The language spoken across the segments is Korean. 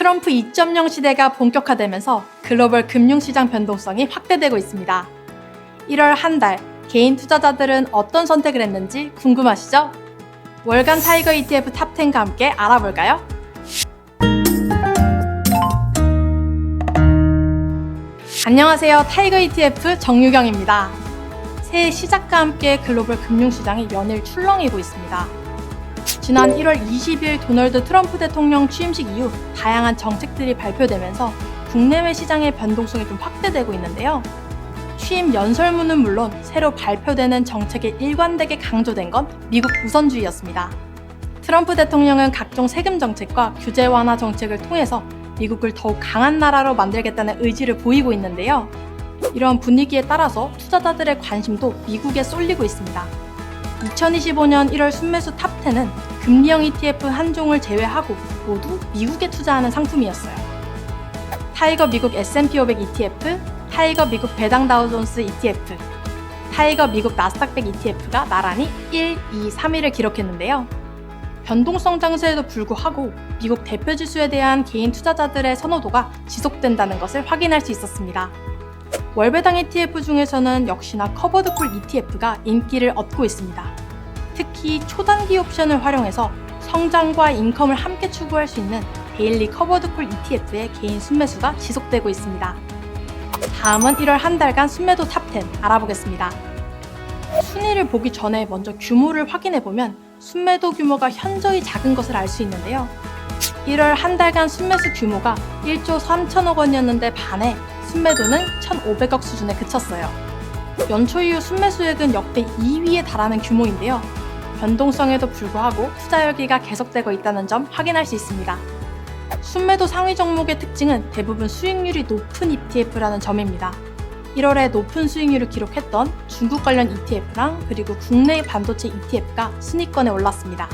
트럼프 2.0 시대가 본격화되면서 글로벌 금융시장 변동성이 확대되고 있습니다. 1월 한 달 개인 투자자들은 어떤 선택을 했는지 궁금하시죠? 월간 타이거 ETF 탑10과 함께 알아볼까요? 안녕하세요. 타이거 ETF 정유경입니다. 새해 시작과 함께 글로벌 금융시장이 연일 출렁이고 있습니다. 지난 1월 20일 도널드 트럼프 대통령 취임식 이후 다양한 정책들이 발표되면서 국내외 시장의 변동성이 좀 확대되고 있는데요. 취임 연설문은 물론 새로 발표되는 정책에 일관되게 강조된 건 미국 우선주의였습니다. 트럼프 대통령은 각종 세금 정책과 규제 완화 정책을 통해서 미국을 더욱 강한 나라로 만들겠다는 의지를 보이고 있는데요. 이런 분위기에 따라서 투자자들의 관심도 미국에 쏠리고 있습니다. 2025년 1월 순매수 탑10은 금리형 ETF 한 종을 제외하고 모두 미국에 투자하는 상품이었어요. 타이거 미국 S&P 500 ETF, 타이거 미국 배당 다우존스 ETF, 타이거 미국 나스닥 100 ETF가 나란히 1, 2, 3위를 기록했는데요. 변동성 장세에도 불구하고 미국 대표 지수에 대한 개인 투자자들의 선호도가 지속된다는 것을 확인할 수 있었습니다. 월배당 ETF 중에서는 역시나 커버드콜 ETF가 인기를 얻고 있습니다. 특히 초단기 옵션을 활용해서 성장과 인컴을 함께 추구할 수 있는 데일리 커버드콜 ETF의 개인 순매수가 지속되고 있습니다. 다음은 1월 한 달간 순매도 탑10 알아보겠습니다. 순위를 보기 전에 먼저 규모를 확인해보면 순매도 규모가 현저히 작은 것을 알 수 있는데요. 1월 한 달간 순매수 규모가 1조 3천억 원이었는데 반해 순매도는 1,500억 수준에 그쳤어요. 연초 이후 순매수액은 역대 2위에 달하는 규모인데요. 변동성에도 불구하고 투자 열기가 계속되고 있다는 점 확인할 수 있습니다. 순매도 상위 종목의 특징은 대부분 수익률이 높은 ETF라는 점입니다. 1월에 높은 수익률을 기록했던 중국 관련 ETF랑 그리고 국내 반도체 ETF가 순위권에 올랐습니다.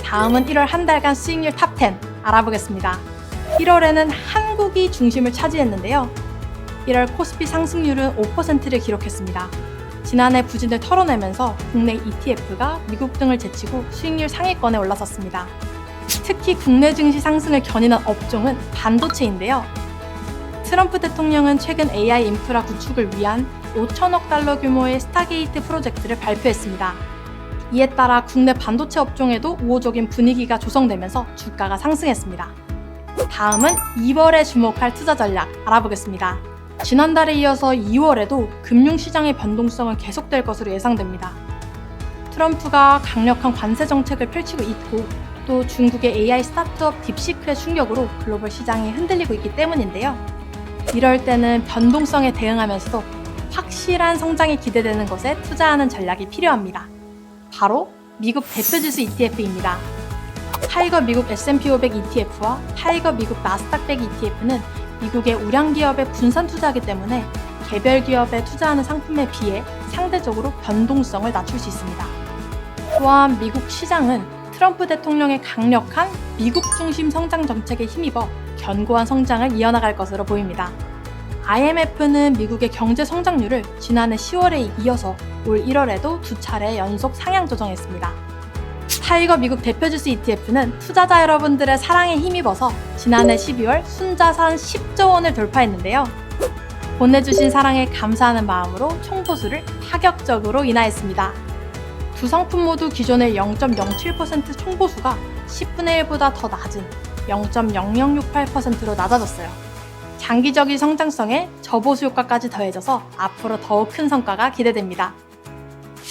다음은 1월 한 달간 수익률 탑10 알아보겠습니다. 1월에는 한국이 중심을 차지했는데요. 1월 코스피 상승률은 5%를 기록했습니다. 지난해 부진을 털어내면서 국내 ETF가 미국 등을 제치고 수익률 상위권에 올라섰습니다. 특히 국내 증시 상승을 견인한 업종은 반도체인데요. 트럼프 대통령은 최근 AI 인프라 구축을 위한 5천억 달러 규모의 스타게이트 프로젝트를 발표했습니다. 이에 따라 국내 반도체 업종에도 우호적인 분위기가 조성되면서 주가가 상승했습니다. 다음은 2월에 주목할 투자 전략 알아보겠습니다. 지난달에 이어서 2월에도 금융시장의 변동성은 계속될 것으로 예상됩니다. 트럼프가 강력한 관세 정책을 펼치고 있고 또 중국의 AI 스타트업 딥시크의 충격으로 글로벌 시장이 흔들리고 있기 때문인데요. 이럴 때는 변동성에 대응하면서도 확실한 성장이 기대되는 것에 투자하는 전략이 필요합니다. 바로 미국 대표지수 ETF입니다. 타이거 미국 S&P 500 ETF와 타이거 미국 나스닥 100 ETF는 미국의 우량 기업에 분산 투자하기 때문에 개별 기업에 투자하는 상품에 비해 상대적으로 변동성을 낮출 수 있습니다. 또한 미국 시장은 트럼프 대통령의 강력한 미국 중심 성장 정책에 힘입어 견고한 성장을 이어나갈 것으로 보입니다. IMF는 미국의 경제 성장률을 지난해 10월에 이어서 올 1월에도 2차례 연속 상향 조정했습니다. 타이거 미국 대표지수 ETF는 투자자 여러분들의 사랑에 힘입어서 지난해 12월 순자산 10조 원을 돌파했는데요. 보내주신 사랑에 감사하는 마음으로 총보수를 파격적으로 인하했습니다. 두 상품 모두 기존의 0.07% 총보수가 10분의 1보다 더 낮은 0.0068%로 낮아졌어요. 장기적인 성장성에 저보수 효과까지 더해져서 앞으로 더욱 큰 성과가 기대됩니다.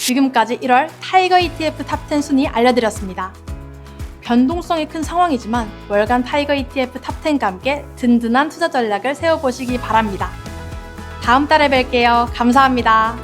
지금까지 1월 타이거 ETF 탑10 순위 알려드렸습니다. 변동성이 큰 상황이지만 월간 타이거 ETF 탑10과 함께 든든한 투자 전략을 세워보시기 바랍니다. 다음 달에 뵐게요. 감사합니다.